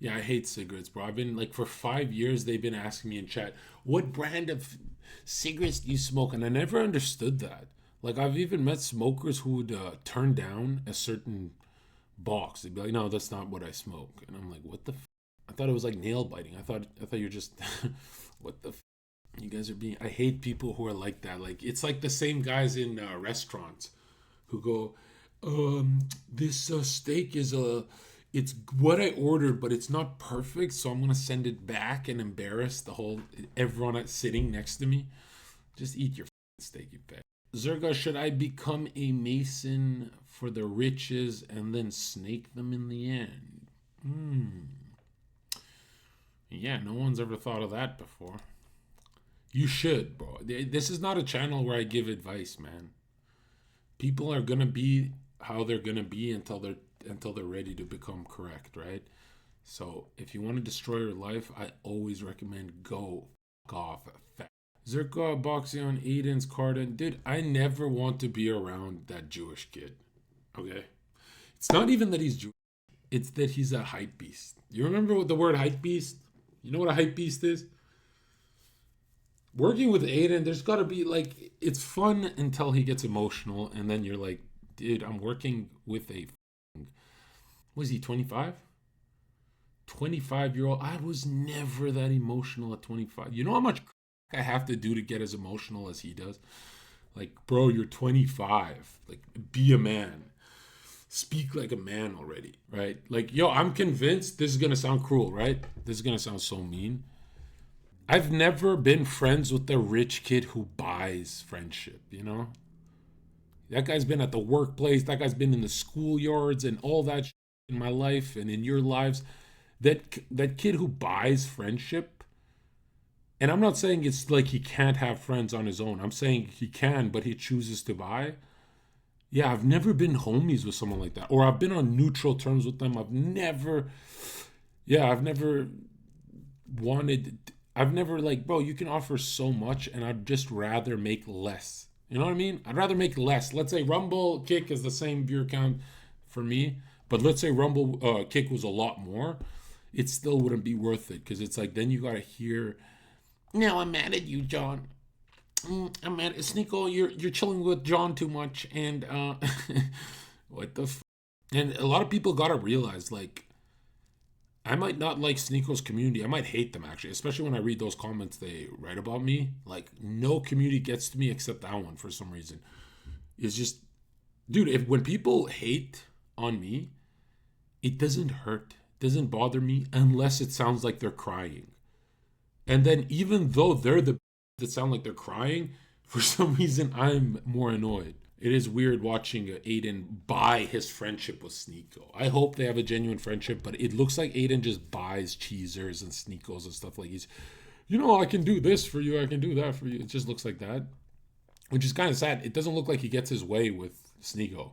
Yeah, I hate cigarettes, bro. I've been like for 5 years. They've been asking me in chat, "What brand of cigarettes do you smoke?" And I never understood that. Like I've even met smokers who would turn down a certain box. They'd be like, "No, that's not what I smoke." And I'm like, "What the? I thought it was like nail biting. I thought you're just what the? You guys are being. I hate people who are like that. Like it's like the same guys in restaurants who go, this steak is it's what I ordered, but it's not perfect, so I'm gonna send it back and embarrass the whole everyone sitting next to me. Just eat your steak, you fat. Zherka, should I become a mason for the riches and then snake them in the end? Yeah, no one's ever thought of that before. You should, bro. This is not a channel where I give advice, man. People are gonna be how they're gonna be until they're ready to become correct, right? So if you want to destroy your life, I always recommend go fuck off. Zherka boxing on Aiden's card, and dude, I never want to be around that Jewish kid. Okay, it's not even that he's Jewish; it's that he's a hype beast. You remember what the word hype beast? You know what a hype beast is? Working with Aiden, there's got to be like it's fun until he gets emotional, and then you're like, dude, I'm working with a was he 25? 25-year-old. I was never that emotional at 25. You know how much I have to do to get as emotional as he does? Like, bro, you're 25. Like, be a man. Speak like a man already, right? Like, yo, I'm convinced this is going to sound cruel, right? This is going to sound so mean. I've never been friends with the rich kid who buys friendship, you know? That guy's been at the workplace, that guy's been in the schoolyards and all that in my life and in your lives. That kid who buys friendship, and I'm not saying it's like he can't have friends on his own. I'm saying he can, but he chooses to buy. Yeah, I've never been homies with someone like that. Or I've been on neutral terms with them. I've never wanted, I've never like, bro, you can offer so much and I'd just rather make less. You know what I mean? I'd rather make less. Let's say Rumble Kick is the same viewer count for me, but let's say Rumble Kick was a lot more. It still wouldn't be worth it because it's like then you gotta hear, "No, I'm mad at you, John. I'm mad at Sneeko. You're chilling with John too much." And what the and a lot of people gotta realize like I might not like Sneeko's community. I might hate them actually, especially when I read those comments they write about me. Like no community gets to me except that one for some reason. It's just, dude. If when people hate on me, it doesn't hurt, doesn't bother me unless it sounds like they're crying. And then even though they're the that sound like they're crying, for some reason I'm more annoyed. It is weird watching Aiden buy his friendship with Sneeko. I hope they have a genuine friendship, but it looks like Aiden just buys cheesers and Sneekos and stuff like he's, I can do this for you, I can do that for you. It just looks like that, which is kind of sad. It doesn't look like he gets his way with Sneeko.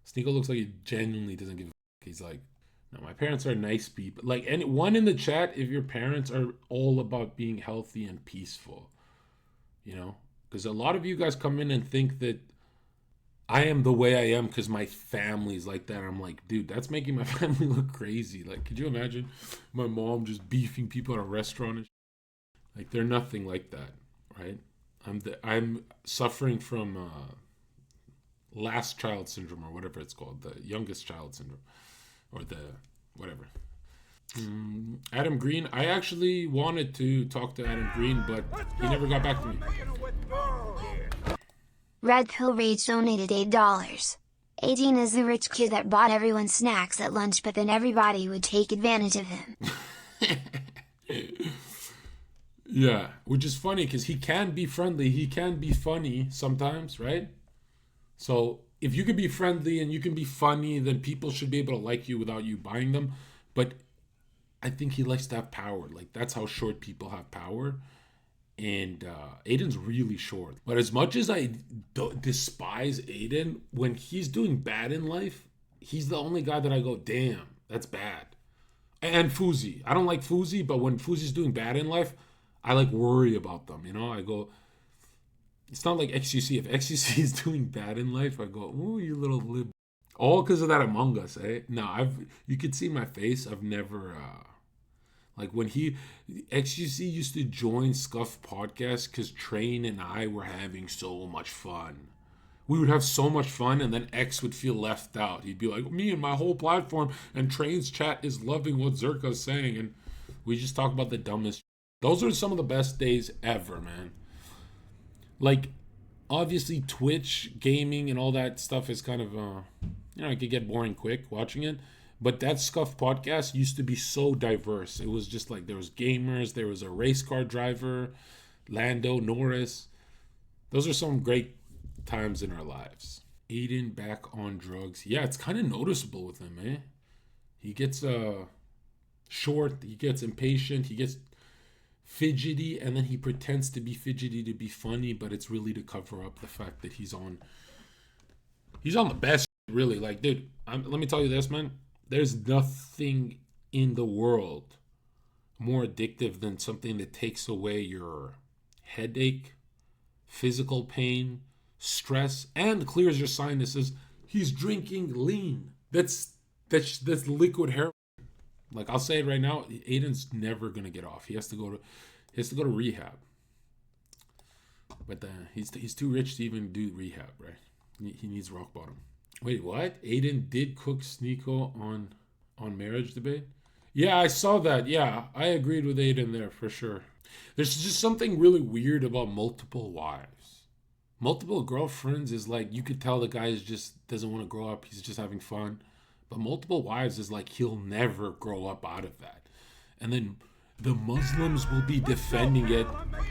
Sneeko looks like he genuinely doesn't give a fuck. He's like, no, my parents are nice people. Like anyone in the chat, if your parents are all about being healthy and peaceful, because a lot of you guys come in and think that I am the way I am because my family's like that. I'm like, dude, that's making my family look crazy. Like, could you imagine my mom just beefing people at a restaurant? Like, they're nothing like that, right? I'm suffering from last child syndrome or whatever it's called, the youngest child syndrome, or the whatever. Adam Green. I actually wanted to talk to Adam Green, but he never got back to me. Red Pill Rage donated $8. Aiden is the rich kid that bought everyone snacks at lunch, but then everybody would take advantage of him. Yeah, which is funny because he can be friendly, he can be funny sometimes, right? So if you can be friendly and you can be funny, then people should be able to like you without you buying them. But I think he likes to have power. Like that's how short people have power. And Aiden's really short. But as much as I despise Aiden, when he's doing bad in life, he's the only guy that I go, damn, that's bad. And Fuzi. I don't like Fuzi, but when Fuzi's doing bad in life, I like worry about them. I go, it's not like XUC. If XUC is doing bad in life, I go, ooh, you little lib. All because of that Among Us, eh? No, you could see my face. I've never Like when XUC used to join Scuff podcast because Train and I were having so much fun. We would have so much fun, and then X would feel left out. He'd be like, me and my whole platform, and Train's chat is loving what Zherka's saying, and we just talk about the dumbest. Those are some of the best days ever, man. Like, obviously, Twitch, gaming, and all that stuff is kind of, it could get boring quick watching it. But that Scuff podcast used to be so diverse. It was just like there was gamers, there was a race car driver, Lando Norris. Those are some great times in our lives. Aiden back on drugs. Yeah, it's kind of noticeable with him, eh? He gets short, he gets impatient, he gets fidgety, and then he pretends to be fidgety to be funny, but it's really to cover up the fact that he's on the best, really. Like, dude, let me tell you this, man. There's nothing in the world more addictive than something that takes away your headache, physical pain, stress, and clears your sinuses. He's drinking lean. That's liquid heroin. Like, I'll say it right now, Aiden's never gonna get off. He has to go to rehab. But he's too rich to even do rehab, right? He needs rock bottom. Wait, what? Aiden did cook Sneeko on marriage debate? Yeah, I saw that. Yeah, I agreed with Aiden there for sure. There's just something really weird about multiple wives. Multiple girlfriends is like, you could tell the guy just doesn't want to grow up. He's just having fun. But multiple wives is like, he'll never grow up out of that. And then the Muslims will be defending it,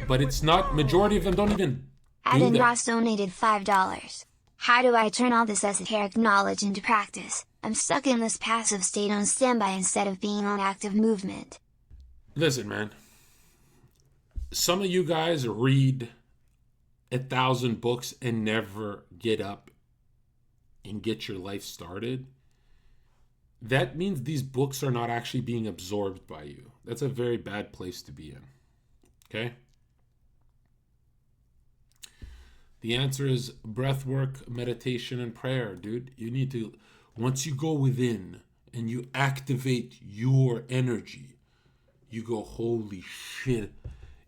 but it's not, majority of them don't even do Adam that. Ross donated $5. How do I turn all this esoteric knowledge into practice? I'm stuck in this passive state on standby instead of being on active movement. Listen, man. Some of you guys read 1,000 books and never get up and get your life started. That means these books are not actually being absorbed by you. That's a very bad place to be in. Okay? The answer is breath work, meditation, and prayer, dude. You need to, once you go within and you activate your energy, you go, holy shit,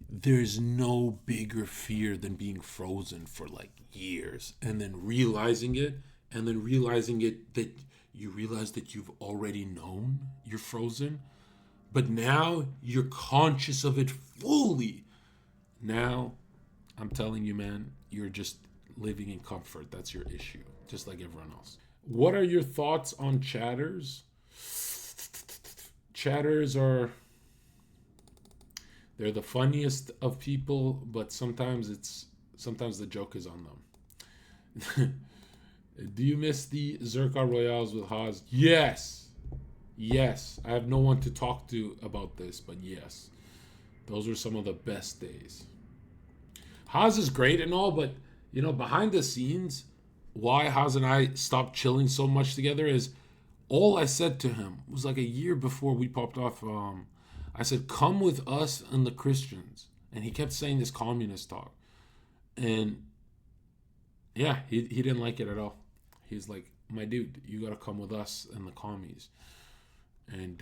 there's no bigger fear than being frozen for like years. And then realizing it, that you realize that you've already known you're frozen, but now you're conscious of it fully. Now, I'm telling you, man, you're just living in comfort. That's your issue, just like everyone else. What are your thoughts on chatters? Chatters they're the funniest of people, but sometimes the joke is on them. Do you miss the Zherka Royales with Haas? Yes. I have no one to talk to about this, but yes. Those were some of the best days. Haas is great and all, but, behind the scenes, why Haas and I stopped chilling so much together is all I said to him was like a year before we popped off. I said, come with us and the Christians. And he kept saying this communist talk. And yeah, he didn't like it at all. He's like, my dude, you got to come with us and the commies. And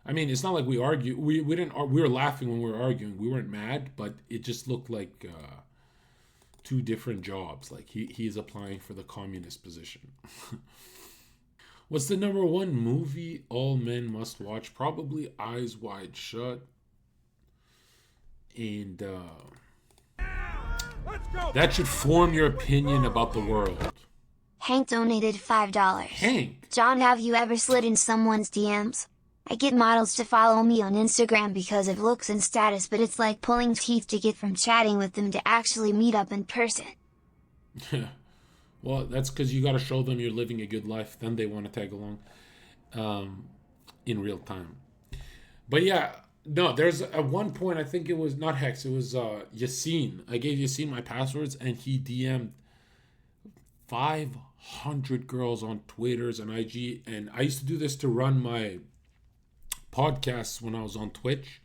it's not like we argue. We were laughing when we were arguing. We weren't mad, but it just looked like two different jobs. Like he's applying for the communist position. What's the number one movie all men must watch? Probably Eyes Wide Shut. And that should form your opinion about the world. Hank donated $5. Hank. John, have you ever slid in someone's DMs? I get models to follow me on Instagram because of looks and status, but it's like pulling teeth to get from chatting with them to actually meet up in person. Well, that's because you got to show them you're living a good life. Then they want to tag along in real time. But yeah, no, there's at one point, I think it was not Hex, it was Yassine. I gave Yassine my passwords and he DM'd 500 girls on Twitters and IG. And I used to do this to run my podcasts when I was on Twitch.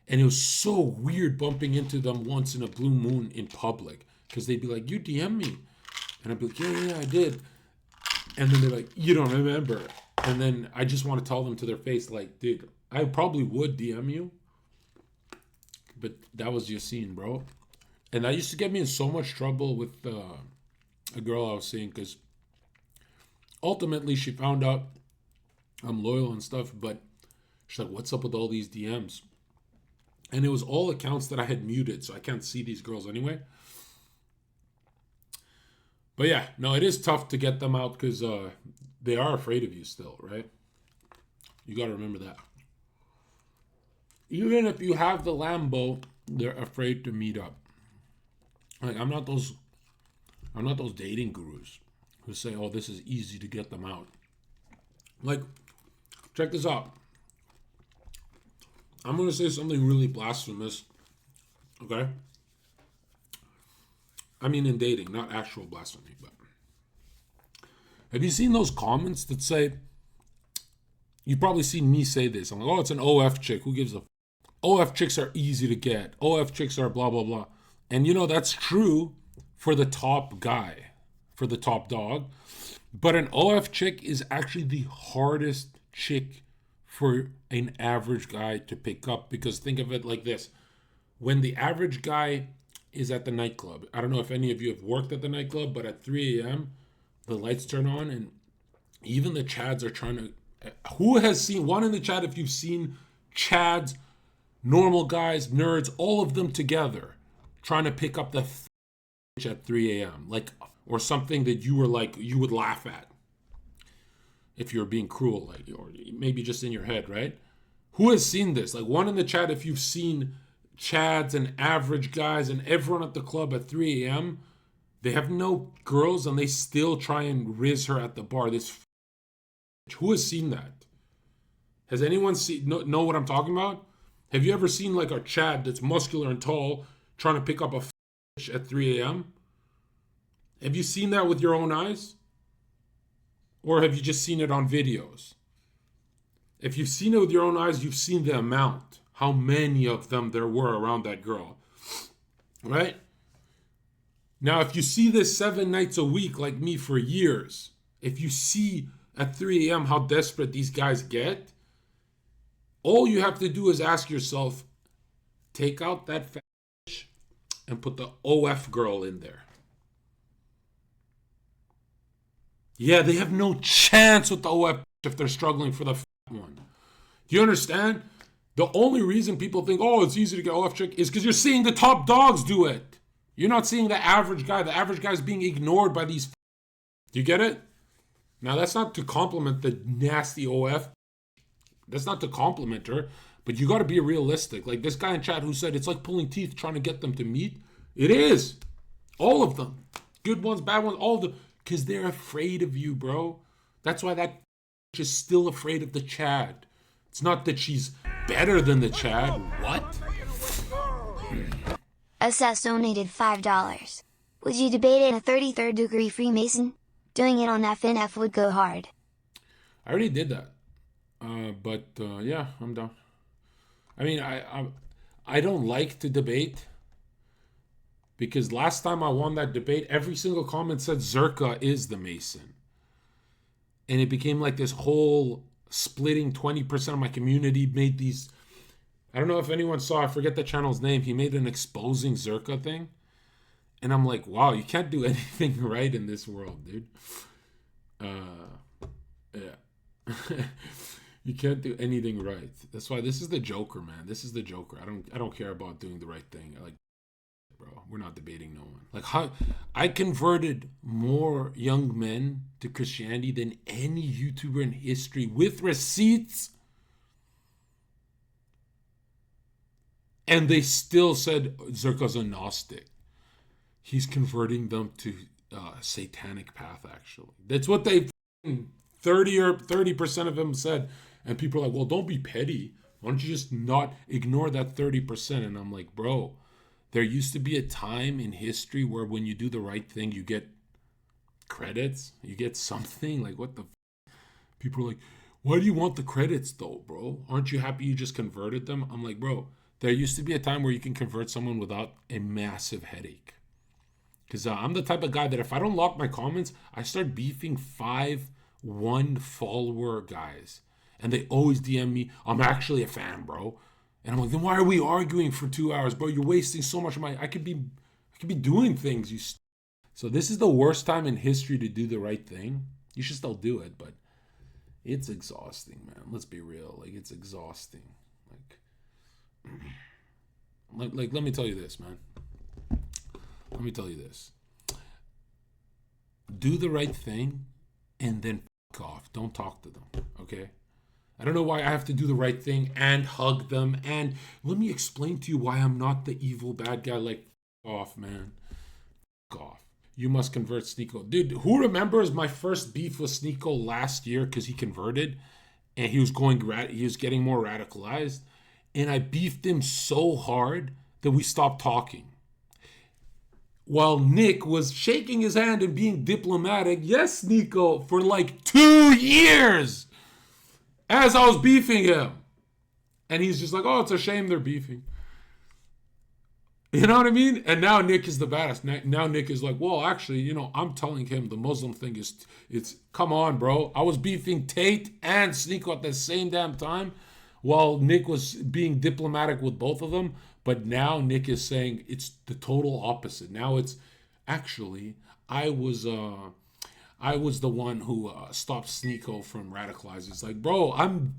And it was so weird bumping into them once in a blue moon in public. Because they'd be like, you DM me. And I'd be like, yeah, I did. And then they're like, you don't remember. And then I just want to tell them to their face, like, dude, I probably would DM you, but that was your scene, bro. And that used to get me in so much trouble with a girl I was seeing, because ultimately she found out I'm loyal and stuff, but she's like, what's up with all these DMs? And it was all accounts that I had muted, so I can't see these girls anyway. But yeah, no, it is tough to get them out, because they are afraid of you still, right? You got to remember that. Even if you have the Lambo, they're afraid to meet up. Like, I'm not those dating gurus who say, oh, this is easy to get them out. Like, check this out. I'm going to say something really blasphemous, okay? I mean in dating, not actual blasphemy, but have you seen those comments that say, you've probably seen me say this, I'm like, oh, it's an OF chick, who gives a OF chicks are easy to get, OF chicks are blah, blah, blah. And you know, that's true for the top guy, for the top dog, but an OF chick is actually the hardest chick for an average guy to pick up, because think of it like this. When the average guy is at the nightclub, I don't know if any of you have worked at the nightclub, but at 3 a.m., the lights turn on and even the Chads are trying to... Who has seen, one in the chat, if you've seen Chads, normal guys, nerds, all of them together trying to pick up the at 3 a.m., like, or something that you were like, you would laugh at if you're being cruel, like, or maybe just in your head, right? Who has seen this? Like, one in the chat, if you've seen Chads and average guys and everyone at the club at 3 a.m., they have no girls and they still try and riz her at the bar. This who has seen that? Has anyone seen know what I'm talking about? Have you ever seen like a Chad that's muscular and tall trying to pick up a at 3 a.m.? Have you seen that with your own eyes? Or have you just seen it on videos? If you've seen it with your own eyes, you've seen the amount, how many of them there were around that girl, right? Now, if you see this 7 nights a week like me for years, if you see at 3 a.m. how desperate these guys get, all you have to do is ask yourself, take out that fat bitch and put the OF girl in there. Yeah, they have no chance with the OF if they're struggling for the fat one. Do you understand? The only reason people think, oh, it's easy to get OF chick is because you're seeing the top dogs do it. You're not seeing the average guy. The average guy is being ignored by these. Do you get it? Now, that's not to compliment the nasty OF. That's not to compliment her. But you got to be realistic. Like this guy in chat who said it's like pulling teeth trying to get them to meet. It is. All of them. Good ones, bad ones, all of them. Because they're afraid of you, bro. That's why that is still afraid of the Chad. It's not that she's better than the Chad. What? Assess donated $5. Would you debate in a 33rd degree Freemason? Doing it on FNF would go hard. I already did that. But yeah, I'm down. I mean, I don't like to debate. Because last time I won that debate, every single comment said Zherka is the Mason. And it became like this whole splitting 20% of my community made these... I don't know if anyone saw, I forget the channel's name. He made an exposing Zherka thing. And I'm like, wow, you can't do anything right in this world, dude. Yeah. You can't do anything right. That's why this is the Joker, man. This is the Joker. I don't care about doing the right thing. Like, bro, we're not debating no one. Like, how I converted more young men to Christianity than any YouTuber in history with receipts. And they still said Zherka's a Gnostic. He's converting them to satanic path, actually. That's what they 30% of them said. And people are like, well, don't be petty. Why don't you just not ignore that 30%? And I'm like, bro, there used to be a time in history where when you do the right thing, you get credits. You get something. Like, what the people are like, why do you want the credits though, bro? Aren't you happy you just converted them? I'm like, bro, there used to be a time where you can convert someone without a massive headache. Because I'm the type of guy that if I don't lock my comments, I start beefing 5 one follower guys, and they always DM me, I'm actually a fan, bro. And I'm like, then why are we arguing for 2 hours, bro? You're wasting so much of my. I could be doing things. So this is the worst time in history to do the right thing. You should still do it, but it's exhausting, man. Let's be real. Like, it's exhausting. Like let me tell you this, man. Let me tell you this. Do the right thing and then fuck off. Don't talk to them, okay? I don't know why I have to do the right thing and hug them. And let me explain to you why I'm not the evil bad guy. Like, fuck off, man. Fuck off. You must convert Sneeko. Dude, who remembers my first beef with Sneeko last year because he converted and he was getting more radicalized, and I beefed him so hard that we stopped talking. While Nick was shaking his hand and being diplomatic, yes, Sneeko, for like 2 years as I was beefing him. And he's just like, oh, it's a shame they're beefing. You know what I mean? And now Nick is the baddest. Now Nick is like, well, actually, I'm telling him the Muslim thing it's come on, bro. I was beefing Tate and Sneeko at the same damn time while Nick was being diplomatic with both of them. But now Nick is saying it's the total opposite. Now it's actually, I was the one who stopped Sneeko from radicalizing. It's like, bro, I'm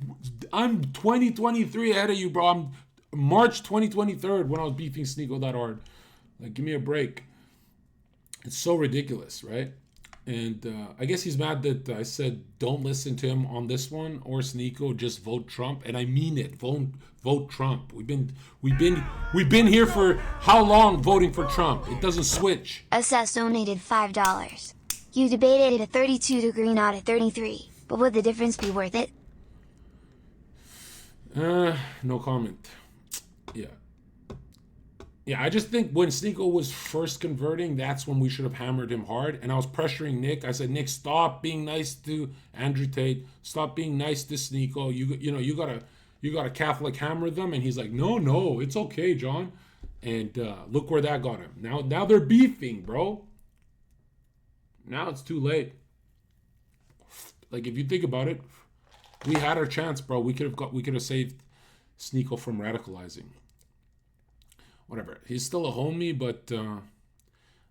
2023 ahead of you, bro. I'm March 2023 when I was beefing Sneeko that hard. Like, give me a break. It's so ridiculous, right? And I guess he's mad that I said don't listen to him on this one or Sneeko, just vote Trump, and I mean it. Vote Trump. We've been here for how long voting for Trump? It doesn't switch. Assess donated $5. You debated a 32 degree, not a 33, but would the difference be worth it? No comment. Yeah, I just think when Sneeko was first converting, that's when we should have hammered him hard. And I was pressuring Nick. I said, Nick, stop being nice to Andrew Tate. Stop being nice to Sneeko. You gotta Catholic hammer them. And he's like, no, it's okay, John. And look where that got him. Now they're beefing, bro. Now it's too late. Like, if you think about it, we had our chance, bro. We could have saved Sneeko from radicalizing. Whatever. He's still a homie, but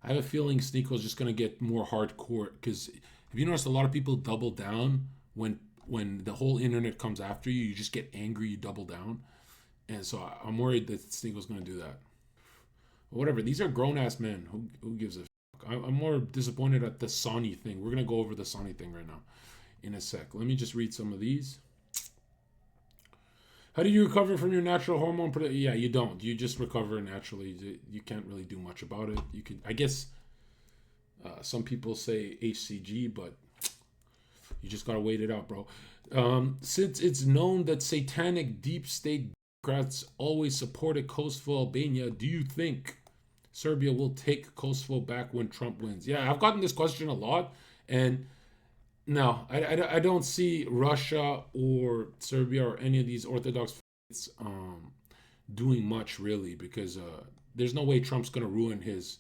I have a feeling Sneeko's just going to get more hardcore. Because have you noticed a lot of people double down when the whole internet comes after you? You just get angry, you double down. And so I'm worried that Sneeko's going to do that. But whatever. These are grown-ass men. Who gives a fuck? I'm more disappointed at the Sonny thing. We're going to go over the Sonny thing right now in a sec. Let me just read some of these. How do you recover from your natural hormone? Yeah, you don't. You just recover naturally. You can't really do much about it. You can, I guess, some people say HCG, but you just gotta wait it out, bro. Since it's known that satanic deep state Democrats always supported Kosovo, Albania, do you think Serbia will take Kosovo back when Trump wins? Yeah, I've gotten this question a lot, and no, I don't see Russia or Serbia or any of these Orthodox states doing much, really, because there's no way Trump's going to ruin his...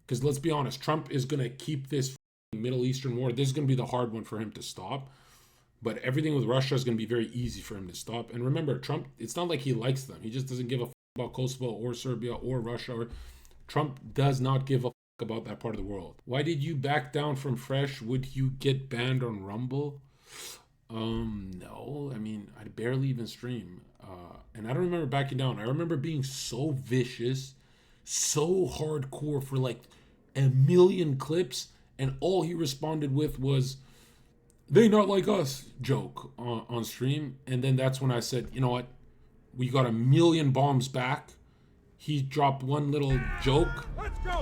Because let's be honest, Trump is going to keep this Middle Eastern war. This is going to be the hard one for him to stop. But everything with Russia is going to be very easy for him to stop. And remember, Trump, it's not like he likes them. He just doesn't give a about Kosovo or Serbia or Russia. Trump does not give a about that part of the world. Why did you back down from Fresh? Would you get banned on Rumble? No. I mean, I barely even stream. And I don't remember backing down. I remember being so vicious, so hardcore for like 1 million clips, and all he responded with was, they not like us joke on stream. And then that's when I said, you know what? We got 1 million bombs back. He dropped one little joke.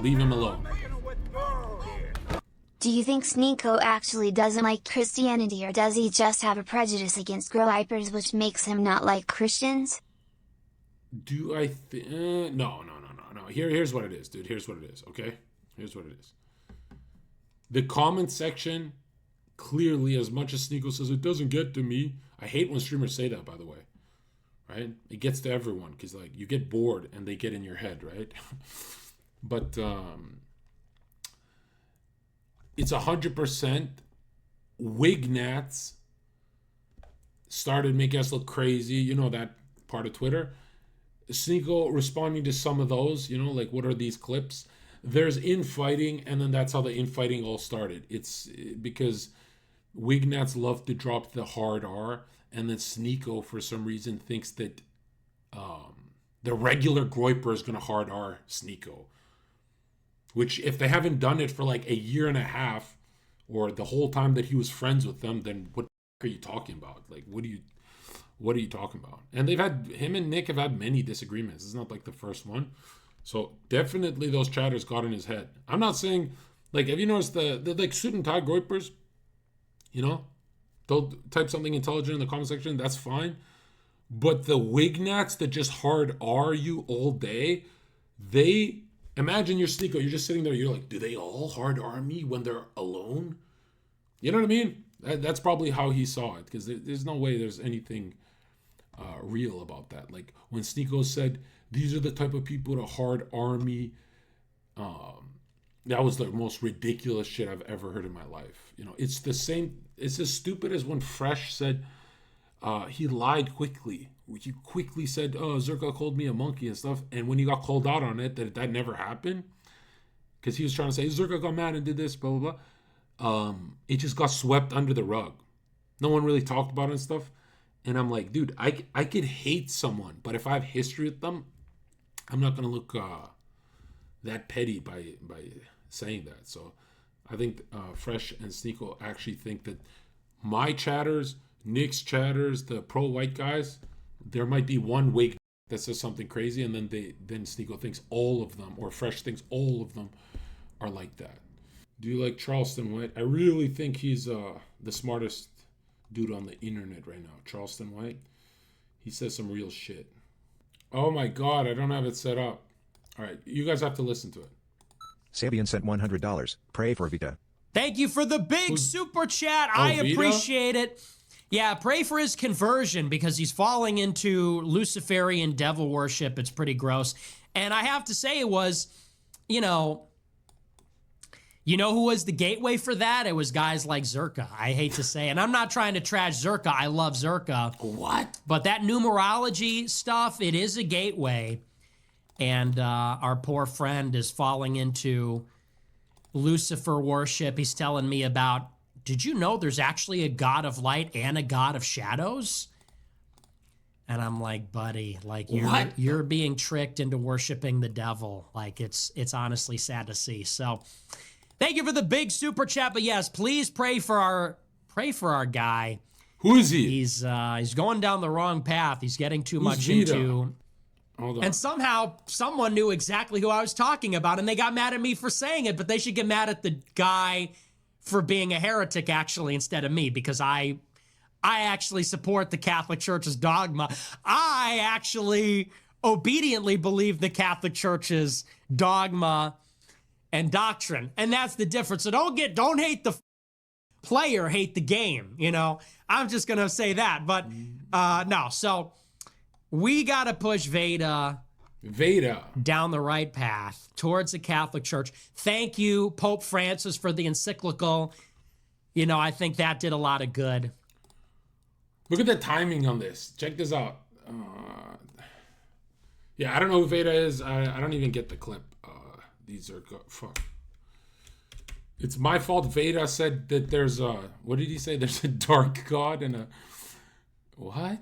Leave him alone. Do you think Sneeko actually doesn't like Christianity, or does he just have a prejudice against girl hypers which makes him not like Christians? Do I think... No. Here's what it is, dude. Here's what it is, okay? Here's what it is. The comment section, clearly, as much as Sneeko says, it doesn't get to me. I hate when streamers say that, by the way. Right? It gets to everyone because like you get bored and they get in your head, right? But it's 100% Wignats started making us look crazy. You know that part of Twitter. Sneeko responding to some of those, like what are these clips? There's infighting, and then that's how the infighting all started. It's because Wignats love to drop the hard R, and then Sneeko, for some reason, thinks that the regular Groiper is going to hard R Sneeko. Which, if they haven't done it for like a year and a half, or the whole time that he was friends with them, then what are you talking about? Like, what are you talking about? And him and Nick have had many disagreements. It's not like the first one. So definitely those chatters got in his head. I'm not saying, like, have you noticed the like suit and tie Groipers? They'll type something intelligent in the comment section. That's fine. But the Wignats that just hard R you all day, they imagine you're Sneeko. You're just sitting there. You're like, do they all hard R me when they're alone? You know what I mean? That's probably how he saw it, because there's no way there's anything real about that. Like when Sneeko said, these are the type of people to hard R me, that was the most ridiculous shit I've ever heard in my life. It's the same. It's as stupid as when Fresh said he lied quickly. He quickly said, oh, Zherka called me a monkey and stuff. And when he got called out on it, that never happened. Because he was trying to say, Zherka got mad and did this, blah, blah, blah. It just got swept under the rug. No one really talked about it and stuff. And I'm like, dude, I could hate someone, but if I have history with them, I'm not going to look that petty by saying that. So I think Fresh and Sneeko actually think that my chatters, Nick's chatters, the pro-white guys, there might be one wig that says something crazy, and then Sneeko thinks all of them, or Fresh thinks all of them are like that. Do you like Charleston White? I really think he's the smartest dude on the internet right now. Charleston White. He says some real shit. Oh my God, I don't have it set up. All right, you guys have to listen to it. Sabian sent $100. Pray for Vita. Thank you for the big super chat. I appreciate it. Yeah, pray for his conversion, because he's falling into Luciferian devil worship. It's pretty gross. And I have to say, it was, you know who was the gateway for that? It was guys like Zherka. I hate to say, and I'm not trying to trash Zherka. I love Zherka. What? But that numerology stuff, it is a gateway. And our poor friend is falling into Lucifer worship. He's telling me about, did you know there's actually a god of light and a god of shadows? And I'm like, buddy, like you're being tricked into worshiping the devil. Like it's honestly sad to see. So thank you for the big super chat. But yes, please pray for our guy. Who is he? He's going down the wrong path. He's getting too much into. Hold on. And somehow someone knew exactly who I was talking about, and they got mad at me for saying it, but they should get mad at the guy for being a heretic, actually, instead of me, because I actually support the Catholic Church's dogma. I actually obediently believe the Catholic Church's dogma and doctrine, and that's the difference. So don't hate the player, hate the game. I'm just gonna say that, but no. So we gotta push Veda down the right path towards the Catholic Church. Thank you, Pope Francis, for the encyclical. I think that did a lot of good. Look at the timing on this. Check this out. Yeah, I don't know who Veda is. I don't even get the clip. These are fuck. It's my fault. Veda said that there's a, what did he say? There's a dark god and a, what?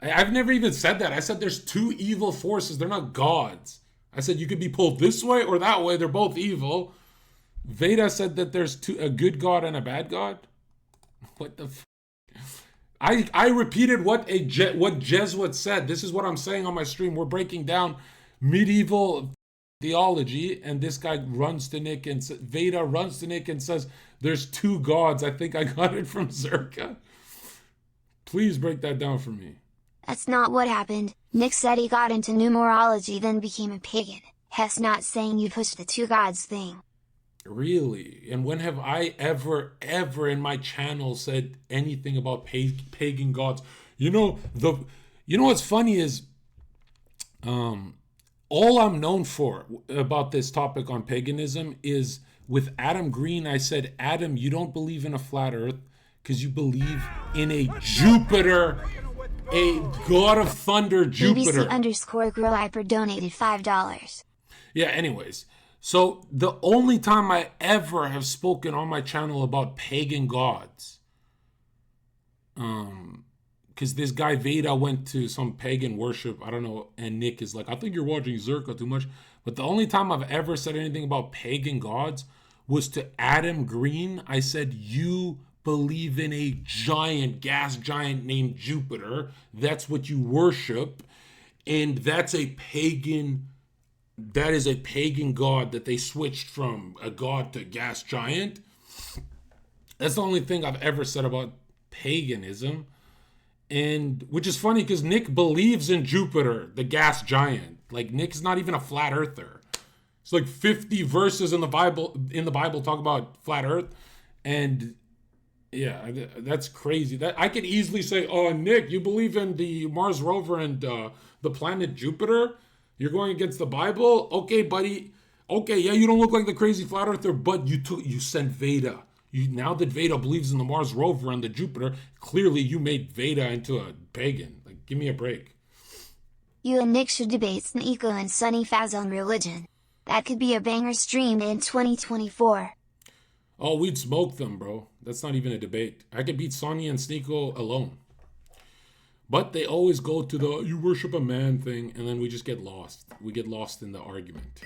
I've never even said that. I said there's two evil forces. They're not gods. I said you could be pulled this way or that way. They're both evil. Veda said that there's a good god and a bad god. What the I repeated what Jesuits said. This is what I'm saying on my stream. We're breaking down medieval theology, and this guy runs to Nick and Veda runs to Nick and says there's two gods. I think I got it from Zherka. Please break that down for me. That's not what happened. Nick said he got into numerology then became a pagan. Hess not saying you pushed the two gods thing. Really? And when have I ever in my channel said anything about pagan gods? What's funny is all I'm known for about this topic on paganism is With Adam Green, I said, Adam, you don't believe in a flat earth because you believe in a Jupiter, a god of thunder Jupiter. BBC_GrowHyper donated $5. Yeah, anyways. So the only time I ever have spoken on my channel about pagan gods, because this guy Veda went to some pagan worship, I don't know, and Nick is like, I think you're watching Zherka too much. But the only time I've ever said anything about pagan gods was to Adam Green. I said, you believe in a giant, gas giant named Jupiter. That's what you worship. And that is a pagan god that they switched from a god to gas giant. That's the only thing I've ever said about paganism. And which is funny because Nick believes in Jupiter, the gas giant. Like, Nick's not even a flat earther. It's like 50 verses in the Bible talk about flat earth. And yeah, that's crazy. That I could easily say, oh, Nick, you believe in the Mars rover and the planet Jupiter? You're going against the Bible? Okay, buddy. Okay, yeah, you don't look like the crazy flat earther, but you sent Veda. Now that Veda believes in the Mars rover and the Jupiter, clearly you made Veda into a pagan. Like, give me a break. You and Nick should debate Sneeko and Sunny Faz on religion. That could be a banger stream in 2024. Oh, we'd smoke them, bro. That's not even a debate. I could beat Sonny and Sneeko alone. But they always go to the you worship a man thing, and then we just get lost. We get lost in the argument.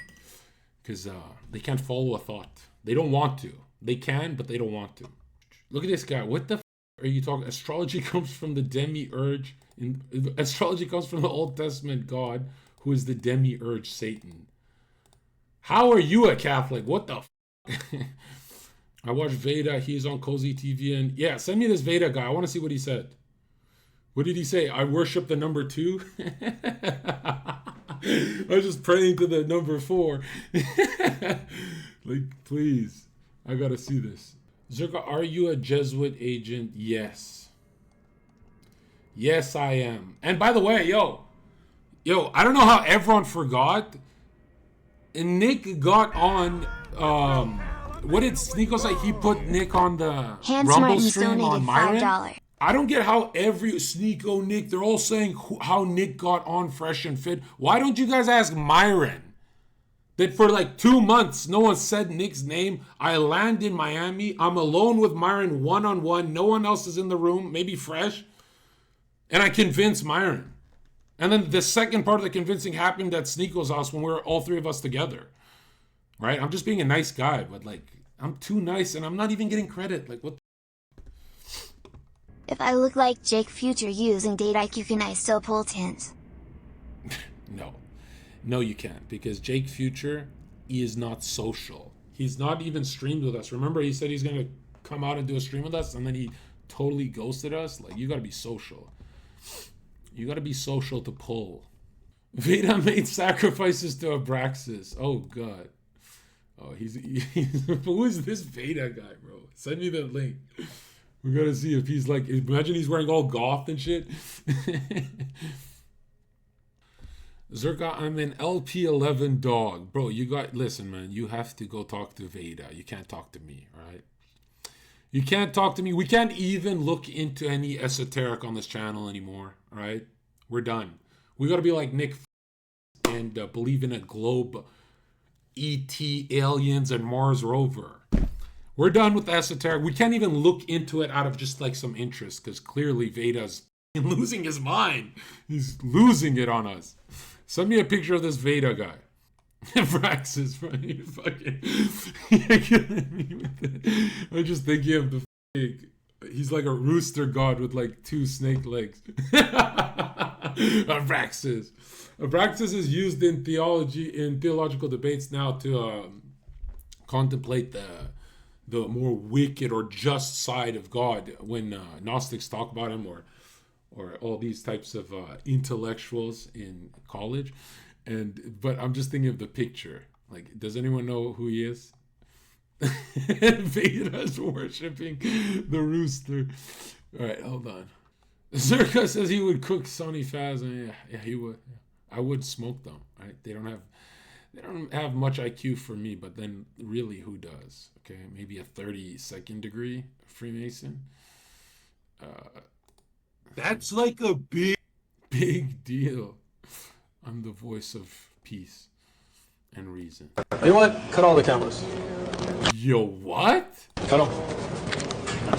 Because they can't follow a thought. They don't want to. They can, but they don't want to. Look at this guy. What the are you talking? Astrology comes from the demiurge. Astrology comes from the Old Testament God, who is the demiurge Satan. How are you a Catholic? What the I watched Veda. He's on Cozy TV. And yeah, send me this Veda guy. I want to see what he said. What did he say? I worship the number 2. I was just praying to the number 4. Like, please. I gotta see this. Zherka, are you a Jesuit agent? Yes. Yes, I am. And by the way, yo, I don't know how everyone forgot. And Nick got on, what did Sneeko say? He put Nick on the Hans Rumble Martins stream on donated Myron. $5. I don't get how every Sneeko, Nick, they're all saying how Nick got on Fresh and Fit. Why don't you guys ask Myron? That for like 2 months, no one said Nick's name. I land in Miami. I'm alone with Myron one-on-one. No one else is in the room, maybe Fresh. And I convince Myron. And then the second part of the convincing happened at Sneeko's house when we were all 3 of us together. Right? I'm just being a nice guy, but like, I'm too nice and I'm not even getting credit. Like, what? If I look like Jake Future using date IQ, can I still pull tins? No. No, you can't, because Jake Future, he is not social. He's not even streamed with us. Remember, he said he's going to come out and do a stream with us, and then he totally ghosted us? Like, you got to be social. You got to be social to pull. Veda made sacrifices to Abraxas. Oh, God. Oh, he's who is this Veda guy, bro? Send me the link. We got to see if he's like, imagine he's wearing all goth and shit. Zherka, I'm an LP11 dog. Bro, listen, man, you have to go talk to Veda. You can't talk to me, all right? You can't talk to me. We can't even look into any esoteric on this channel anymore, all right? We're done. We got to be like Nick and believe in a globe, ET, aliens, and Mars rover. We're done with the esoteric. We can't even look into it out of just like some interest because clearly Veda's losing his mind. He's losing it on us. Send me a picture of this Veda guy. Vraxis, fucking. I'm just thinking of the. He's like a rooster god with like 2 snake legs. Abraxas. Abraxas is used in theological debates now to contemplate the more wicked or just side of God when Gnostics talk about him or all these types of intellectuals in college. But I'm just thinking of the picture. Like, does anyone know who he is? Veda's worshipping the rooster. All right, hold on. Zherka says he would cook Sonny Faz. Yeah, he would. I would smoke them. Right? They don't have they don't have much IQ for me, but then really who does? Okay, maybe a 32nd degree Freemason. That's like a big deal. I'm the voice of peace and reason. You know what? Cut all the cameras. Yo, what? Cut them.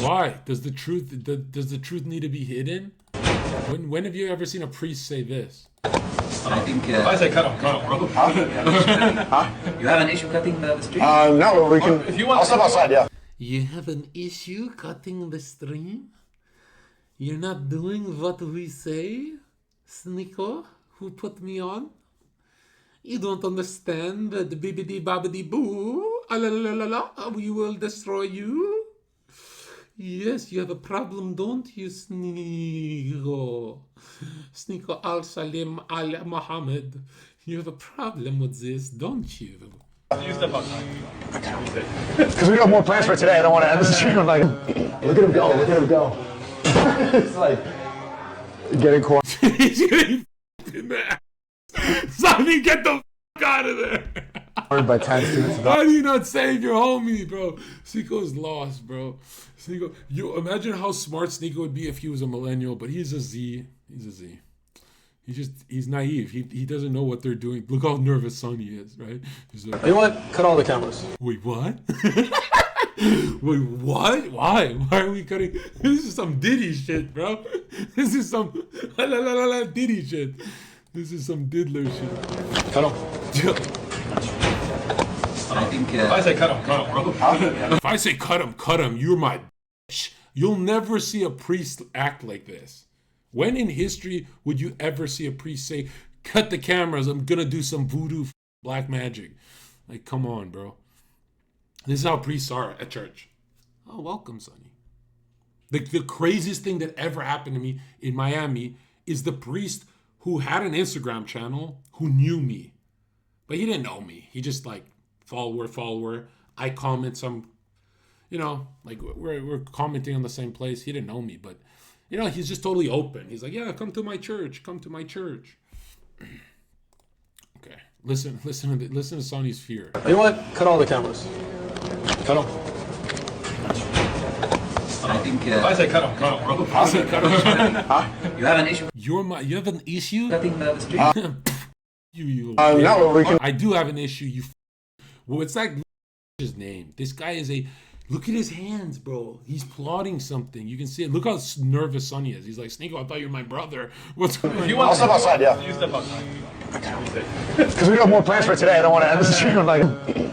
Why? Does the truth need to be hidden? When have you ever seen a priest say this? I think. I say cut them, bro. You have an issue cutting the stream? No, we can. If you want, I'll step outside. Yeah. You have an issue cutting the stream? You're not doing what we say, Sneeko, who put me on? You don't understand the bibbidi babbidi boo. Alalalala, we will destroy you. Yes, you have a problem, don't you, Sneeko? Sneeko al-Salim al-Muhammad. You have a problem with this, don't you? You step outside. Because we got more plans for today. I don't want to end the stream. I'm like, look at him go, look at him go. It's like getting quiet. He's getting in there. Sonny, get the fuck out of there. By 10 students. Why do you not save your homie, bro? Sneeko's lost, bro. Sneeko, you imagine how smart Sneeko would be if he was a millennial, but he's a Z. He's a Z. He's naive. He doesn't know what they're doing. Look how nervous Sonny is, right? He's like, You know what? Cut all the cameras. wait, what? Wait, what? Why? Why are we cutting? This is some Diddy shit, bro. This is some Diddy shit. This is some diddler shit. Cut him. I think. I say cut him, bro. If I say cut him, you're my bitch. You'll never see a priest act like this. When in history would you ever see a priest say, cut the cameras, I'm gonna do some voodoo black magic? Like, come on, bro. This is how priests are at church. Oh, welcome, Sonny. The craziest thing that ever happened to me in Miami is the priest who had an Instagram channel who knew me. But he didn't know me. He just like, follower. I comment some, like we're commenting on the same place. He didn't know me, but he's just totally open. He's like, yeah, come to my church. Okay, listen to Sonny's fear. You know what? Cut all the cameras. Cut them. I think. I say cut him, bro. I say cut him. You have an issue You have an issue? cutting the stream? No, we can. I do have an issue. What's that his name? This guy is look at his hands, bro. He's plotting something. You can see it. Look how nervous Sonny is. He's like, Sneeko, I thought you were my brother. What's going on? I'll step outside, yeah. You step outside. Because we got more plans for today. I don't want to end the stream. I'm like,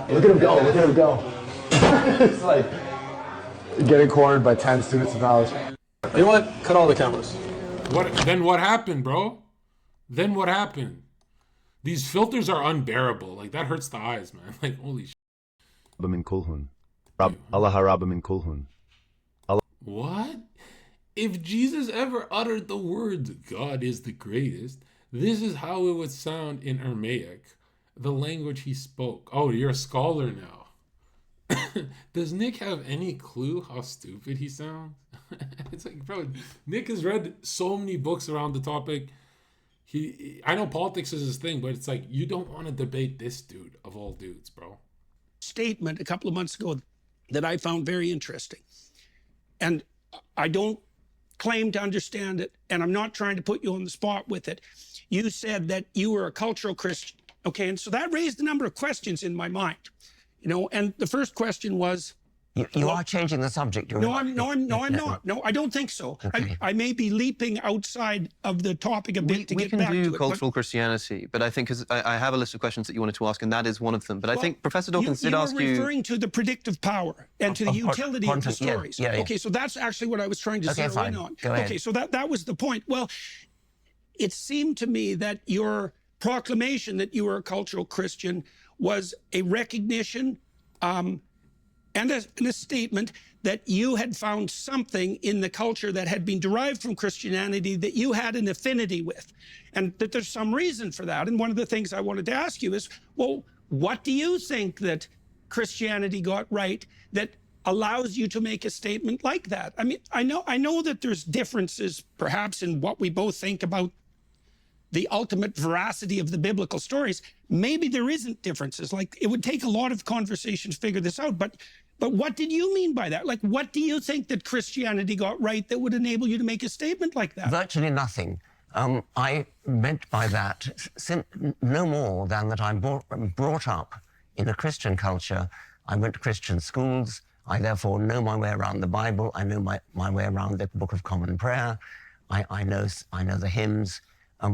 look at him go. It's like getting cornered by 10 students in college. You know what? Cut all the cameras. Then what happened, bro? Then what happened? These filters are unbearable. Like, that hurts the eyes, man. Like, holy shit. What? If Jesus ever uttered the words, God is the greatest, this is how it would sound in Aramaic, the language he spoke. Oh, you're a scholar now. Does Nick have any clue how stupid he sounds? It's like, bro, Nick has read so many books around the topic. I know politics is his thing, but it's like, you don't want to debate this dude of all dudes, bro. Statement a couple of months ago that I found very interesting. And I don't claim to understand it, and I'm not trying to put you on the spot with it. You said that you were a cultural Christian. Okay, and so that raised a number of questions in my mind. And the first question was, You are changing the subject. No, I'm not. No, I don't think so. Okay. I may be leaping outside of the topic a bit to get back to it. We can do cultural Christianity, but I think I have a list of questions that you wanted to ask, and that is one of them. But I think Professor Dawkins did ask you... You were referring to the predictive power and to the utility of the stories. Yeah. Okay, so that's actually what I was trying to zero in on. Go ahead. Okay, so that was the point. Well, it seemed to me that your proclamation that you were a cultural Christian was a recognition and a statement that you had found something in the culture that had been derived from Christianity that you had an affinity with, and that there's some reason for that. And one of the things I wanted to ask you is, well, what do you think that Christianity got right that allows you to make a statement like that? I mean, I know that there's differences perhaps in what we both think about the ultimate veracity of the biblical stories, maybe there isn't differences. Like, it would take a lot of conversation to figure this out. But what did you mean by that? Like, what do you think that Christianity got right that would enable you to make a statement like that? Virtually nothing. I meant by that no more than that I'm brought up in a Christian culture. I went to Christian schools. I therefore know my way around the Bible. I know my way around the Book of Common Prayer. I know the hymns.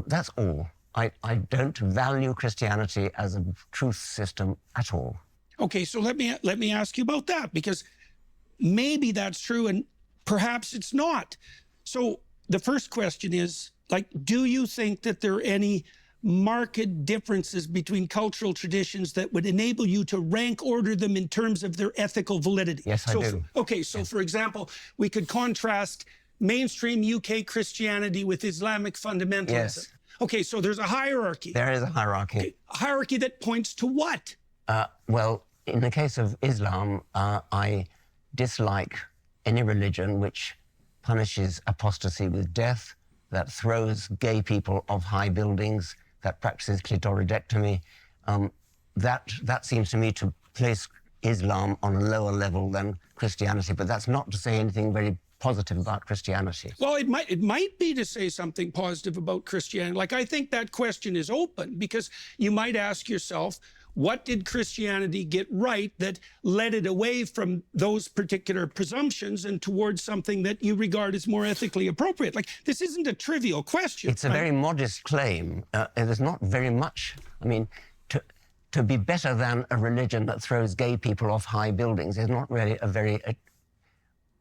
That's all. I don't value Christianity as a truth system at all. Okay, so let me ask you about that, because maybe that's true and perhaps it's not. So the first question is, like, do you think that there are any marked differences between cultural traditions that would enable you to rank order them in terms of their ethical validity? Yes, I do. Okay, so for example, we could contrast mainstream UK Christianity with Islamic fundamentalism. Yes. Okay, so there's a hierarchy. There is a hierarchy. Okay, a hierarchy that points to what? Well, in the case of Islam, I dislike any religion which punishes apostasy with death, that throws gay people off high buildings, that practices clitoridectomy. That seems to me to place Islam on a lower level than Christianity, but that's not to say anything very positive about Christianity. Well, it might be to say something positive about Christianity. Like, I think that question is open, because you might ask yourself, what did Christianity get right that led it away from those particular presumptions and towards something that you regard as more ethically appropriate? Like, this isn't a trivial question. It's a very modest claim. There's not very much. I mean, to be better than a religion that throws gay people off high buildings is not really a very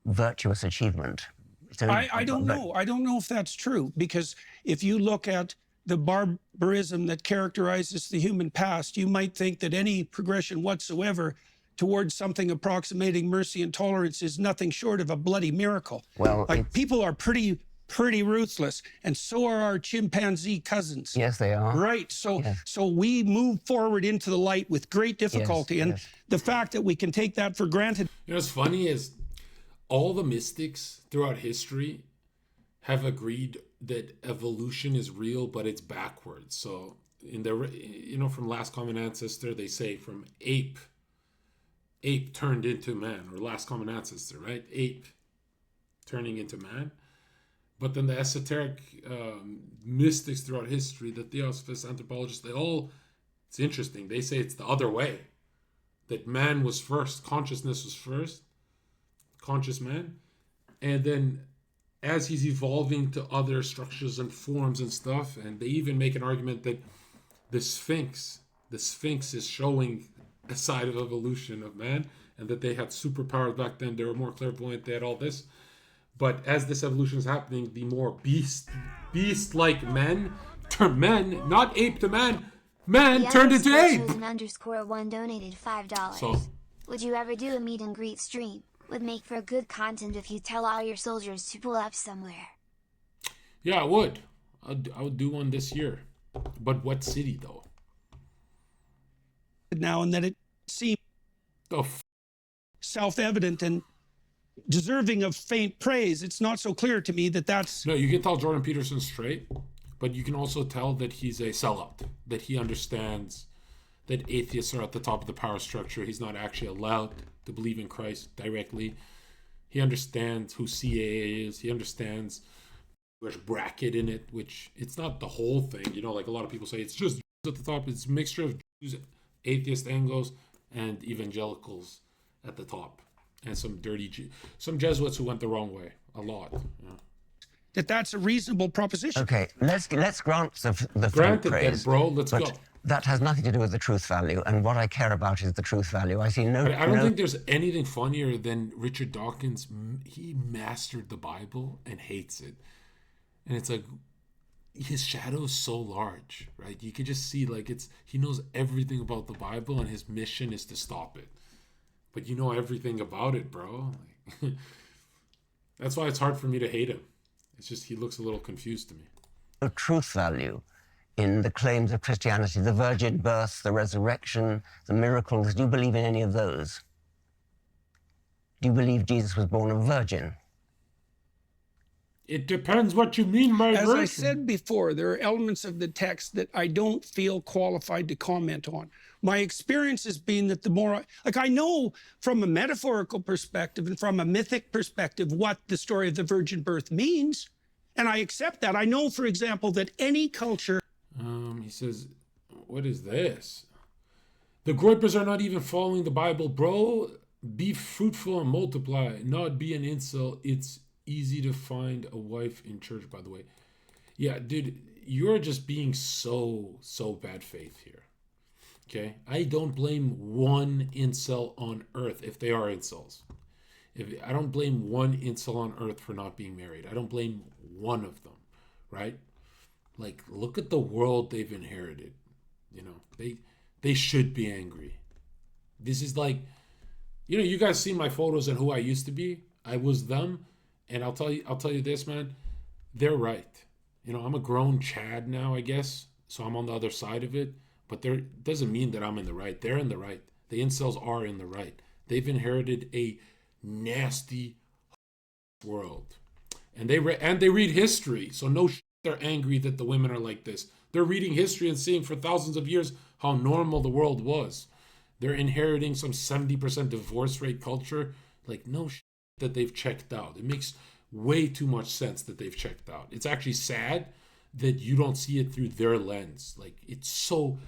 virtuous achievement. I don't know. I don't know if that's true, because if you look at the barbarism that characterizes the human past, you might think that any progression whatsoever towards something approximating mercy and tolerance is nothing short of a bloody miracle. Well, like, people are pretty ruthless, and so are our chimpanzee cousins. Yes, they are. Right. So we move forward into the light with great difficulty, and the fact that we can take that for granted. You know what's funny is all the mystics throughout history have agreed that evolution is real, but it's backwards. So in the, from Last Common Ancestor, they say from ape turned into man, or Last Common Ancestor, right? Ape turning into man. But then the esoteric mystics throughout history, the theosophists, anthropologists, it's interesting. They say it's the other way. That man was first, consciousness was first, conscious man. And then as he's evolving to other structures and forms and stuff, and they even make an argument that the Sphinx is showing a side of evolution of man, and that they had superpowers back then. They were more clairvoyant. They had all this. But as this evolution is happening, the more beast-like men, not ape to man, turned into ape. _1 donated $5. So, would you ever do a meet and greet stream? Would make for good content if you tell all your soldiers to pull up somewhere. Yeah, I would. I would do one this year. But what city, though? Now, and that it seems self-evident and deserving of faint praise, it's not so clear to me that that's... No, you can tell Jordan Peterson straight, but you can also tell that he's a sellout, that he understands that atheists are at the top of the power structure. He's not actually allowed to believe in Christ directly. He understands who CAA is. He understands there's bracket in it, which it's not the whole thing. Like a lot of people say, it's just at the top. It's a mixture of Jews, atheist Anglos, and evangelicals at the top. And some Jesuits who went the wrong way. A lot. Yeah. That's a reasonable proposition. Okay, let's grant the Granted praise, then, bro. Let's go. That has nothing to do with the truth value, and what I care about is the truth value. I see no... I don't think there's anything funnier than Richard Dawkins. He mastered the Bible and hates it. And it's like, his shadow is so large, right? You could just see, like, he knows everything about the Bible, and his mission is to stop it. But you know everything about it, bro. That's why it's hard for me to hate him. It's just he looks a little confused to me. No truth value in the claims of Christianity, the virgin birth, the resurrection, the miracles. Do you believe in any of those? Do you believe Jesus was born a virgin? It depends what you mean by As virtue. I said before, there are elements of the text that I don't feel qualified to comment on. My experience has been that the more, like I know from a metaphorical perspective and from a mythic perspective what the story of the virgin birth means, and I accept that. I know, for example, that any culture... He says, what is this? The Groypers are not even following the Bible, bro. Be fruitful and multiply, not be an incel. It's easy to find a wife in church, by the way. Yeah, dude, you're just being so bad faith here. Okay? I don't blame one incel on earth if they are incels. I don't blame one incel on earth for not being married. I don't blame one of them, right? Like, look at the world they've inherited. You know, they should be angry. This is like, you know, you guys see my photos and who I used to be. I was them, and I'll tell you this, man. They're right. You know, I'm a grown Chad now, I guess, so I'm on the other side of it. But there doesn't mean that I'm in the right. They're in the right. The incels are in the right. They've inherited a nasty world, and they read history. So no, they're angry that the women are like this. They're reading history and seeing for thousands of years how normal the world was. They're inheriting some 70% divorce rate culture. Like, no that they've checked out. It makes way too much sense that they've checked out. It's actually sad that you don't see it through their lens. Like, it's so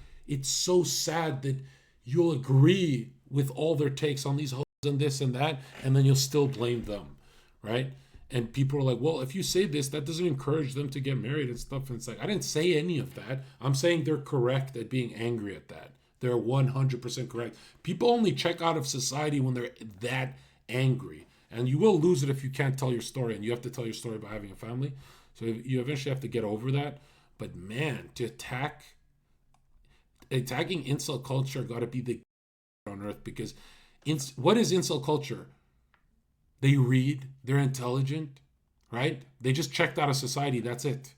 sad that you'll agree with all their takes on these hoes and this and that, and then you'll still blame them, right? And people are like, well, if you say this, that doesn't encourage them to get married and stuff. And it's like, I didn't say any of that. I'm saying they're correct at being angry at that. They're 100% correct. People only check out of society when they're that angry. And you will lose it if you can't tell your story. And you have to tell your story by having a family. So you eventually have to get over that. But man, to attacking incel culture got to be the on earth, because what is incel culture? They read, they're intelligent, right? They just checked out of society, that's it.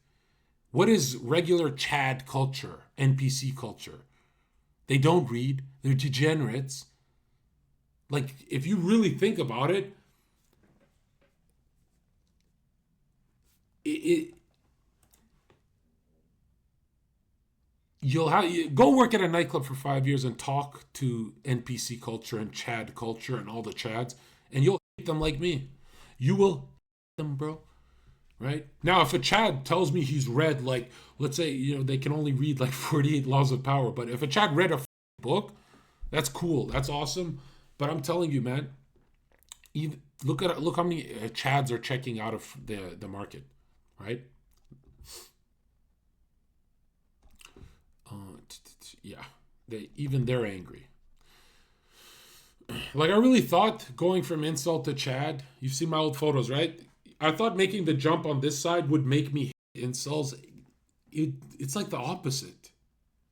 What is regular Chad culture, NPC culture? They don't read, they're degenerates. Like, if you really think about it, go work at a nightclub for 5 years and talk to NPC culture and Chad culture and all the Chads, and you'll hate them like me. You will hate them, bro. Right? Now, if a Chad tells me he's read, like, let's say, you know, they can only read like 48 Laws of Power, but if a Chad read a book, that's cool. That's awesome. But I'm telling you, man, look how many Chads are checking out of the market, right? Yeah, they're angry. Like, I really thought going from insult to Chad, you've seen my old photos, right? I thought making the jump on this side would make me hate incels. It's like the opposite.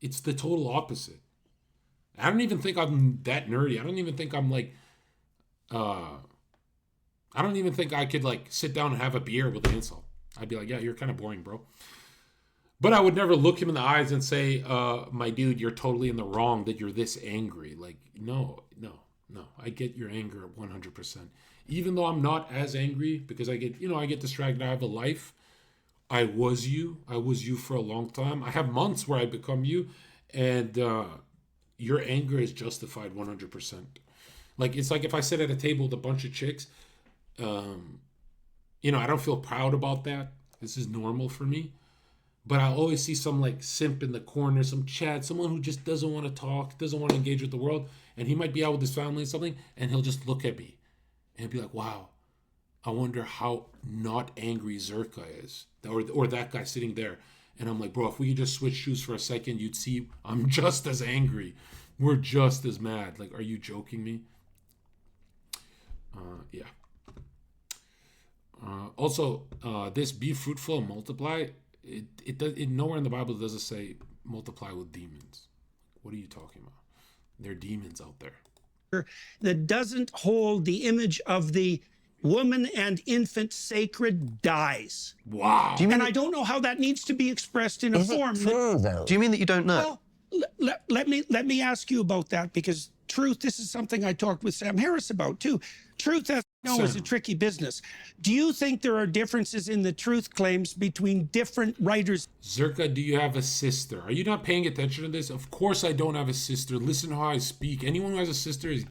It's the total opposite. I don't even think I'm that nerdy. I don't even think I'm like, I don't even think I could like sit down and have a beer with an insult. I'd be like, yeah, you're kind of boring, bro. But I would never look him in the eyes and say, my dude, you're totally in the wrong that you're this angry. Like, no. I get your anger 100%. Even though I'm not as angry, because I get distracted. I have a life. I was you for a long time. I have months where I become you, and your anger is justified 100%. Like, it's like if I sit at a table with a bunch of chicks, I don't feel proud about that. This is normal for me. But I always see some like simp in the corner, some Chad, someone who just doesn't want to talk, doesn't want to engage with the world. And he might be out with his family and something, and he'll just look at me and be like, wow, I wonder how not angry Zherka is, or that guy sitting there. And I'm like, bro, if we could just switch shoes for a second, you'd see I'm just as angry. We're just as mad. Like, are you joking me? Yeah. Also, this be fruitful and multiply, it nowhere in the Bible does it say multiply with demons. What are you talking about? There are demons out there. That doesn't hold the image of the woman and infant sacred dies. Wow. And I don't know how that needs to be expressed in a form. Is it true, though? Do you mean that you don't know? Well, let me ask you about that, because truth, this is something I talked with Sam Harris about too. Truth, as you know, is a tricky business. Do you think there are differences in the truth claims between different writers? Zherka, do you have a sister? Are you not paying attention to this? Of course I don't have a sister. Listen to how I speak. Anyone who has a sister is,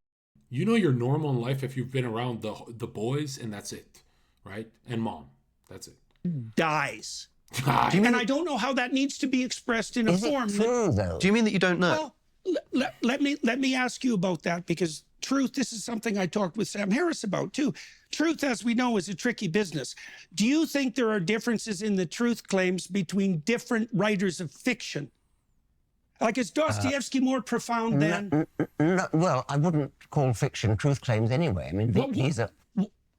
you know, you're normal in life if you've been around the boys, and that's it, right? And mom, that's it. Dies. And I don't know how that needs to be expressed in a form. True, though? Do you mean that you don't know? Well, let me ask you about that, because truth, this is something I talked with Sam Harris about too. Truth, as we know, is a tricky business. Do you think there are differences in the truth claims between different writers of fiction? Like, is Dostoevsky more profound than? No, well, I wouldn't call fiction truth claims anyway. I mean, these are.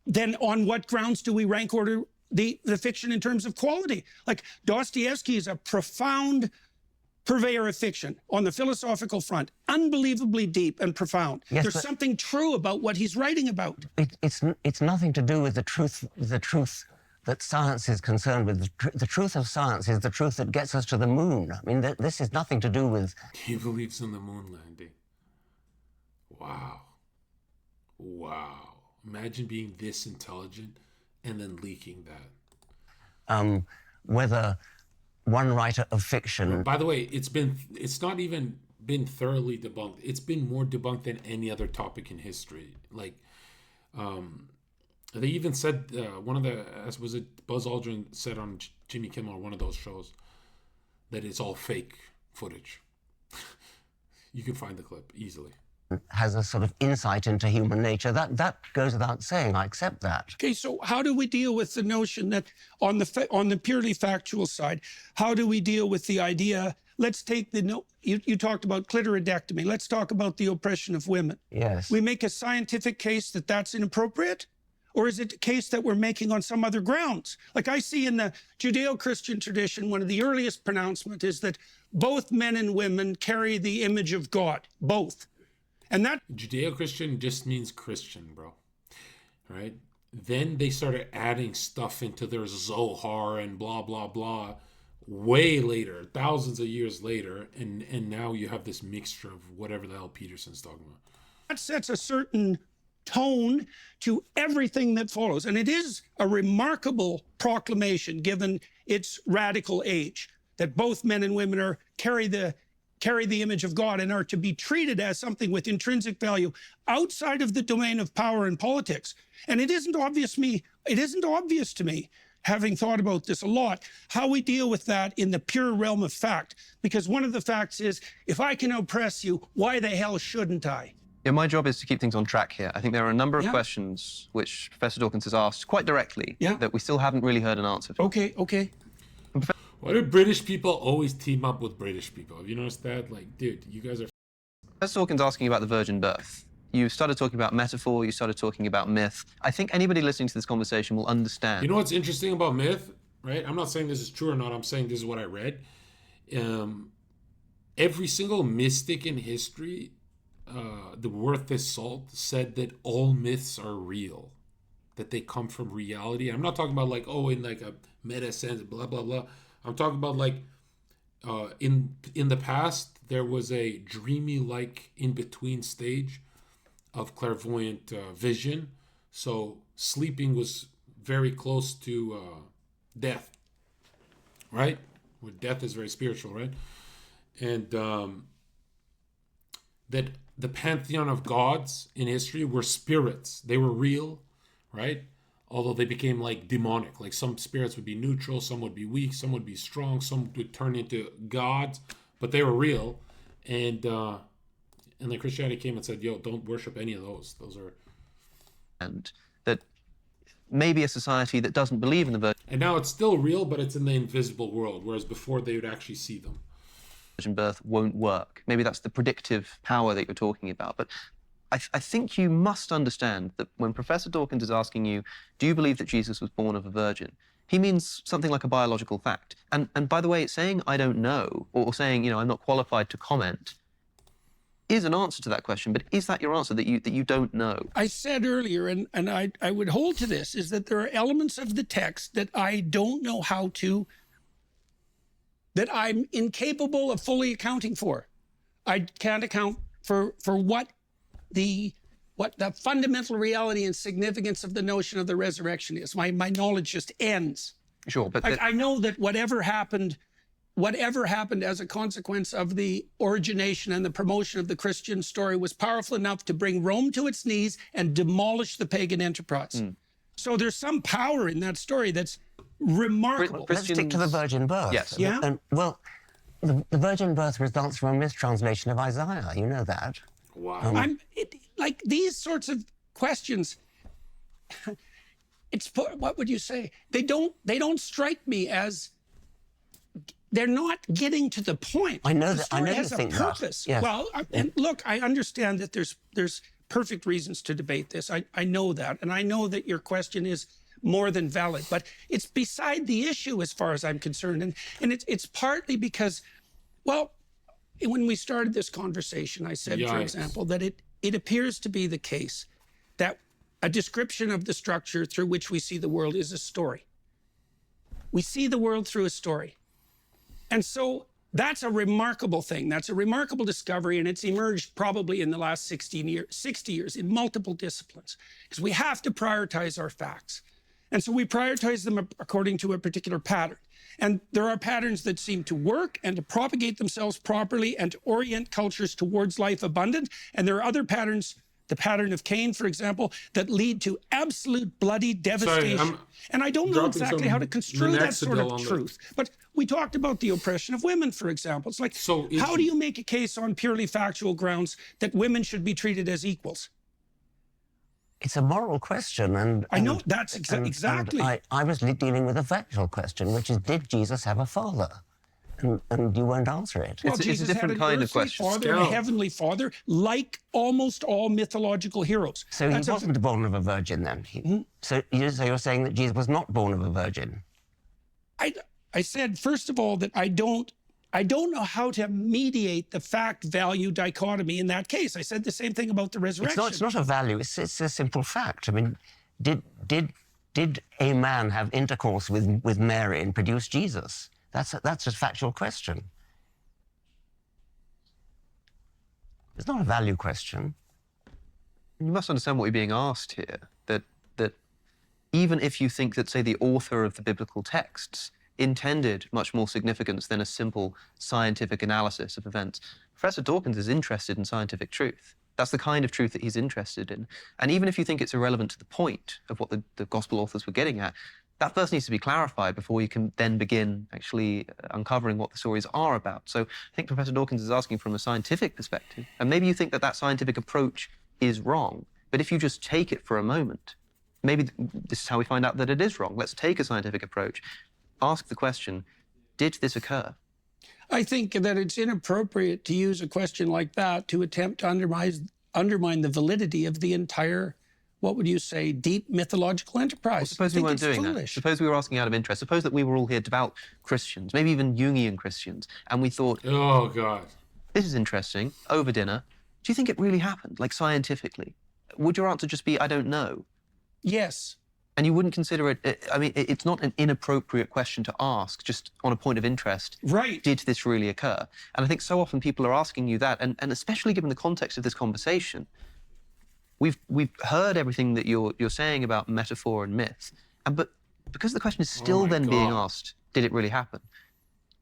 Then on what grounds do we rank order the fiction in terms of quality? Like, Dostoevsky is a profound purveyor of fiction on the philosophical front, unbelievably deep and profound. Yes, There's something true about what he's writing about. It's nothing to do with the truth that science is concerned with. The truth of science is the truth that gets us to the moon. I mean, this is nothing to do with. He believes in the moon landing. Wow. Wow. Imagine being this intelligent and then leaking that. Whether one writer of fiction. By the way, it's not even been thoroughly debunked. It's been more debunked than any other topic in history. Like, they even said was it Buzz Aldrin said on Jimmy Kimmel or one of those shows that it's all fake footage. You can find the clip easily. Has a sort of insight into human nature. That goes without saying. I accept that. Okay, so how do we deal with the notion that on the purely factual side, how do we deal with the idea? Let's take you talked about clitoridectomy. Let's talk about the oppression of women. Yes. We make a scientific case that that's inappropriate? Or is it a case that we're making on some other grounds? Like, I see in the Judeo-Christian tradition, one of the earliest pronouncements is that both men and women carry the image of God, both. And that Judeo-Christian just means Christian, bro. Right? Then they started adding stuff into their Zohar and blah, blah, blah way later, thousands of years later. And now you have this mixture of whatever the hell Peterson's talking about. That sets a certain tone to everything that follows. And it is a remarkable proclamation, given its radical age, that both men and women carry the image of God and are to be treated as something with intrinsic value outside of the domain of power and politics. And it isn't obvious to me, having thought about this a lot, how we deal with that in the pure realm of fact. Because one of the facts is, if I can oppress you, why the hell shouldn't I? Yeah, my job is to keep things on track here. I think there are a number of questions which Professor Dawkins has asked quite directly that we still haven't really heard an answer to. Okay. Why do British people always team up with British people? Have you noticed that? Like, dude, you guys are... Professor Dawkins asking about the virgin birth. You started talking about metaphor, you started talking about myth. I think anybody listening to this conversation will understand. You know what's interesting about myth, right? I'm not saying this is true or not. I'm saying this is what I read. Every single mystic in history, the worth his salt, said that all myths are real, that they come from reality. I'm not talking about like, in like a meta sense, blah, blah, blah. I'm talking about like in the past, there was a dreamy like in-between stage of clairvoyant vision. So sleeping was very close to death, right? Where death is very spiritual, right? And that the pantheon of gods in history were spirits. They were real, right? Although they became like demonic. Like some spirits would be neutral, some would be weak, some would be strong, some would turn into gods, but they were real. And then Christianity came and said, yo, don't worship any of those. Those are... And that maybe a society that doesn't believe in the And now it's still real, but it's in the invisible world, whereas before they would actually see them. Virgin birth won't work. Maybe that's the predictive power that you're talking about. But I think you must understand that when Professor Dawkins is asking you, do you believe that Jesus was born of a virgin? He means something like a biological fact. And by the way, saying I don't know, or saying, I'm not qualified to comment, is an answer to that question. But is that your answer, that you don't know? I said earlier, and I would hold to this, is that there are elements of the text that I don't know how to that I'm incapable of fully accounting for. I can't account for what the fundamental reality and significance of the notion of the resurrection is. My knowledge just ends. Sure, but I know that whatever happened as a consequence of the origination and the promotion of the Christian story was powerful enough to bring Rome to its knees and demolish the pagan enterprise. So there's some power in that story that's remarkable. Let's stick to the virgin birth. Yes. Yeah. And, well, the virgin birth results from a mistranslation of Isaiah. You know that. Wow. Like these sorts of questions, what would you say? They don't strike me as, they're not getting to the point. I know the that. story I know has you a think purpose. that. Yes. Well, and look, I understand that there's perfect reasons to debate this. I know that, and I know that your question is more than valid, but it's beside the issue as far as I'm concerned, and it's partly because, well, when we started this conversation, I said, for example, that it appears to be the case that a description of the structure through which we see the world is a story. We see the world through a story. And so that's a remarkable thing. That's a remarkable discovery, and it's emerged probably in the last 60 years in multiple disciplines, because we have to prioritize our facts. And so we prioritize them according to a particular pattern. And there are patterns that seem to work and to propagate themselves properly and to orient cultures towards life abundant. And there are other patterns, the pattern of Cain, for example, that lead to absolute bloody devastation. And I don't know exactly how to construe that sort of truth. But we talked about the oppression of women, for example. It's like, how do you make a case on purely factual grounds that women should be treated as equals? It's a moral question, and I know that's exactly. I was dealing with a factual question, which is, did Jesus have a father? And you won't answer it. Well, Jesus had an earthly father and a heavenly father, like almost all mythological heroes. So he wasn't born of a virgin, then. So you're saying that Jesus was not born of a virgin? I said, first of all, that I don't know how to mediate the fact-value dichotomy in that case. I said the same thing about the resurrection. It's not a value. It's a simple fact. I mean, did a man have intercourse with Mary and produce Jesus? That's a factual question. It's not a value question. You must understand what you're being asked here. That even if you think that, say, the author of the biblical texts intended much more significance than a simple scientific analysis of events, Professor Dawkins is interested in scientific truth. That's the kind of truth that he's interested in. And even if you think it's irrelevant to the point of what the gospel authors were getting at, that first needs to be clarified before you can then begin actually uncovering what the stories are about. So I think Professor Dawkins is asking from a scientific perspective, and maybe you think that scientific approach is wrong, but if you just take it for a moment, maybe this is how we find out that it is wrong. Let's take a scientific approach. Ask the question, did this occur? I think that it's inappropriate to use a question like that to attempt to undermine the validity of the entire, what would you say, deep mythological enterprise. Well, suppose we weren't doing that. Suppose we were asking out of interest. Suppose that we were all here devout Christians, maybe even Jungian Christians, and we thought, oh, God, this is interesting, over dinner. Do you think it really happened, like scientifically? Would your answer just be, I don't know? Yes. And you wouldn't consider it, I mean, it's not an inappropriate question to ask, just on a point of interest. Right. Did this really occur? And I think so often people are asking you that, and especially given the context of this conversation, we've heard everything that you're saying about metaphor and myth, but because the question is still being asked, did it really happen?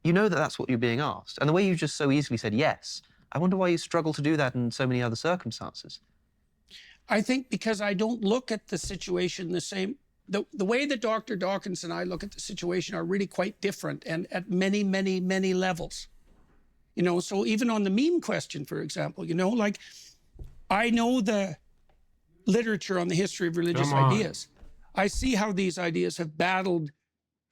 You know that that's what you're being asked. And the way you just so easily said yes, I wonder why you struggle to do that in so many other circumstances. I think because I don't look at the situation the same. The way that Dr. Dawkins and I look at the situation are really quite different, and at many, many, many levels. You know, so even on the meme question, for example, you know, like, I know the literature on the history of religious ideas. I see how these ideas have battled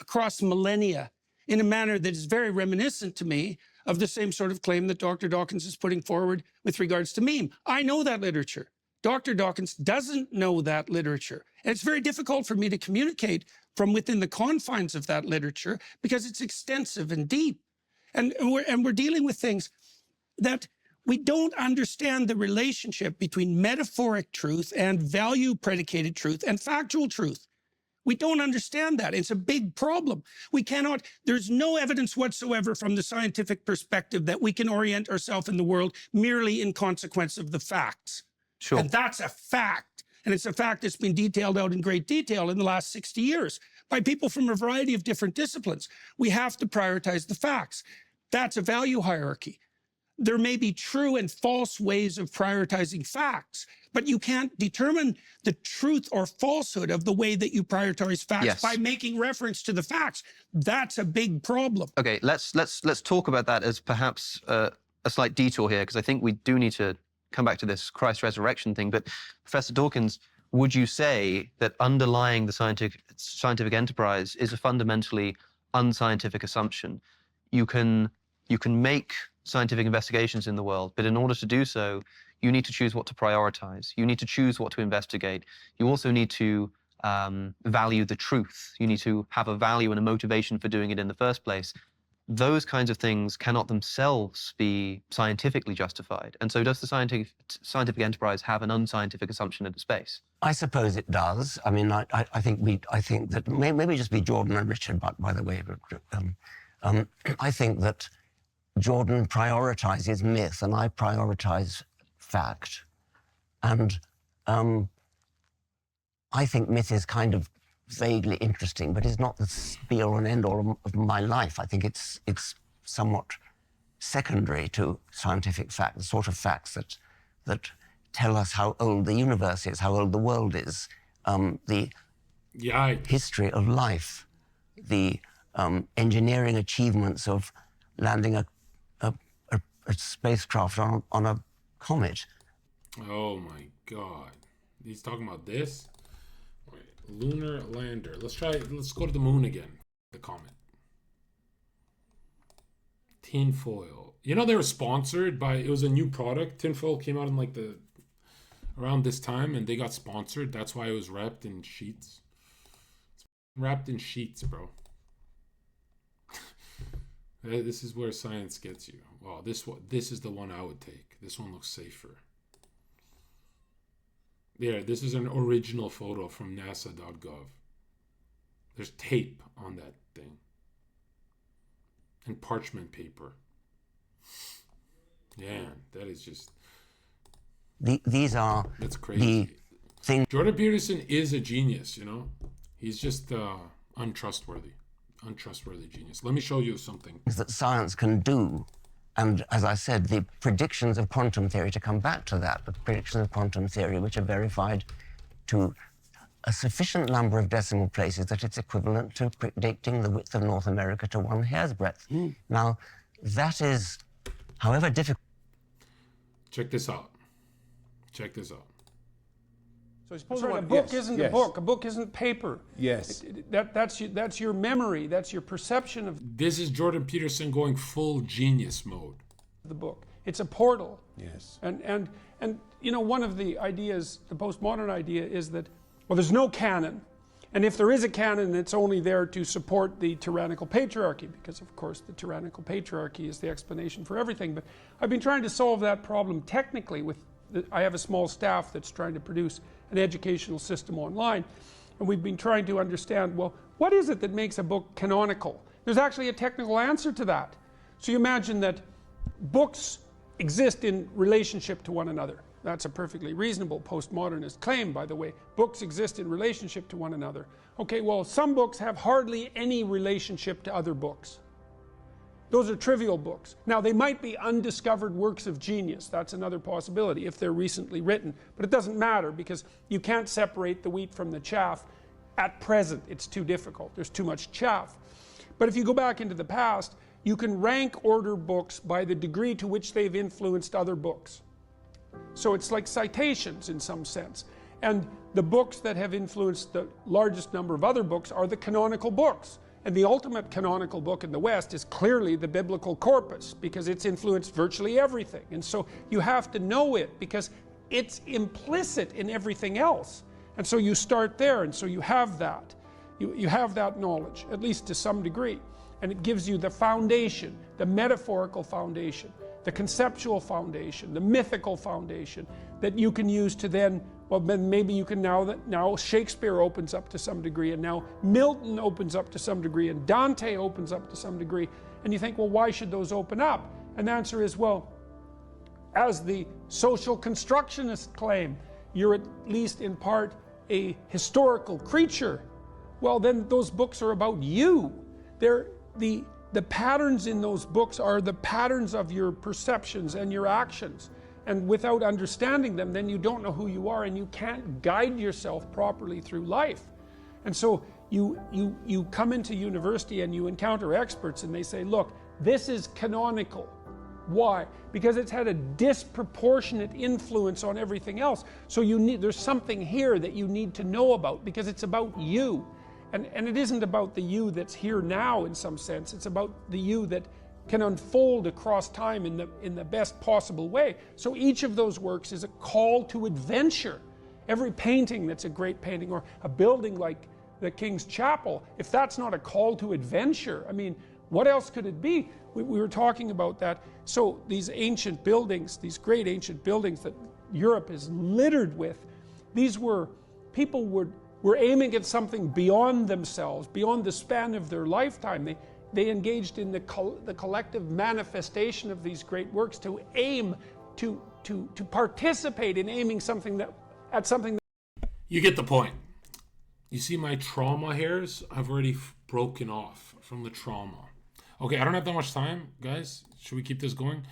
across millennia in a manner that is very reminiscent to me of the same sort of claim that Dr. Dawkins is putting forward with regards to meme. I know that literature. Dr. Dawkins doesn't know that literature. And it's very difficult for me to communicate from within the confines of that literature because it's extensive and deep. And we're dealing with things that we don't understand the relationship between metaphoric truth and value-predicated truth and factual truth. We don't understand that. It's a big problem. We cannot, there's no evidence whatsoever from the scientific perspective that we can orient ourselves in the world merely in consequence of the facts. Sure. And that's a fact. And it's a fact that's been detailed out in great detail in the last 60 years by people from a variety of different disciplines. We have to prioritize the facts. That's a value hierarchy. There may be true and false ways of prioritizing facts, but you can't determine the truth or falsehood of the way that you prioritize facts by making reference to the facts. That's a big problem. Okay, let's talk about that as perhaps a slight detour here, because I think we do need to come back to this Christ resurrection thing. But Professor Dawkins, would you say that underlying the scientific enterprise is a fundamentally unscientific assumption? You can make scientific investigations in the world, but in order to do so, you need to choose what to prioritize. You need to choose what to investigate. You also need to value the truth. You need to have a value and a motivation for doing it in the first place. Those kinds of things cannot themselves be scientifically justified. And so does the scientific enterprise have an unscientific assumption of the space? I suppose it does. I mean, I think that maybe just be Jordan and Richard, by the way. I think that Jordan prioritizes myth and I prioritize fact. And I think myth is kind of vaguely interesting, but it's not the be-all and end-all of my life. I think it's somewhat secondary to scientific fact, the sort of facts that tell us how old the universe is, how old the world is, the history of life, the engineering achievements of landing a spacecraft on a comet. Oh my God. He's talking about this? Wait, lunar lander. Let's go to the moon again. The comet. Tinfoil. You know they were sponsored by, it was a new product. Tinfoil came out in like around this time and they got sponsored. That's why it was wrapped in sheets. It's wrapped in sheets, bro. This is where science gets you. Wow, this is the one I would take. This one looks safer. Yeah, this is an original photo from nasa.gov. There's tape on that thing. And parchment paper. Yeah, that is just... These are... That's crazy. Jordan Peterson is a genius, you know? He's just untrustworthy genius. Let me show you something that science can do. And as I said, the predictions of quantum theory, to come back to that, the predictions of quantum theory, which are verified to a sufficient number of decimal places that it's equivalent to predicting the width of North America to one hair's breadth. Now, that is, however difficult... Check this out. So suppose a book isn't a book. A book isn't paper. Yes. That's your memory. That's your perception of... This is Jordan Peterson going full genius mode. The book. It's a portal. Yes. And you know, one of the ideas, the postmodern idea is that, well, there's no canon. And if there is a canon, it's only there to support the tyrannical patriarchy, because of course the tyrannical patriarchy is the explanation for everything. But I've been trying to solve that problem technically with... I have a small staff that's trying to produce an educational system online, and we've been trying to understand, well, what is it that makes a book canonical? There's actually a technical answer to that. So you imagine that books exist in relationship to one another. That's a perfectly reasonable postmodernist claim, by the way. Books exist in relationship to one another. Okay, well, some books have hardly any relationship to other books. Those are trivial books. Now, they might be undiscovered works of genius. That's another possibility if they're recently written. But it doesn't matter because you can't separate the wheat from the chaff. At present, it's too difficult. There's too much chaff. But if you go back into the past, you can rank order books by the degree to which they've influenced other books. So it's like citations in some sense. And the books that have influenced the largest number of other books are the canonical books. And the ultimate canonical book in the West is clearly the biblical corpus, because it's influenced virtually everything. And so you have to know it because it's implicit in everything else. And so you start there, and so you have that. You have that knowledge, at least to some degree. And it gives you the foundation, the metaphorical foundation. the conceptual foundation, the mythical foundation that you can use to then, well, then maybe you can now Shakespeare opens up to some degree, and now Milton opens up to some degree, and Dante opens up to some degree. And you think, well, why should those open up? And the answer is, well, as the social constructionists claim, you're at least in part a historical creature. Well, then those books are about you. They're the patterns in those books are the patterns of your perceptions and your actions. And without understanding them, then you don't know who you are, and you can't guide yourself properly through life. And so you come into university and you encounter experts, and they say, look, this is canonical. Why? Because it's had a disproportionate influence on everything else. So there's something here that you need to know about, because it's about you. And it isn't about the you that's here now in some sense. It's about the you that can unfold across time in the best possible way. So each of those works is a call to adventure. Every painting that's a great painting, or a building like the King's Chapel, if that's not a call to adventure, I mean, what else could it be? We were talking about that. So these ancient buildings, these great ancient buildings that Europe is littered with, these were, people were aiming at something beyond themselves, beyond the span of their lifetime. They engaged in the collective manifestation of these great works to aim, to participate in aiming at something. You get the point. You see my trauma hairs? I've already broken off from the trauma. Okay, I don't have that much time, guys. Should we keep this going?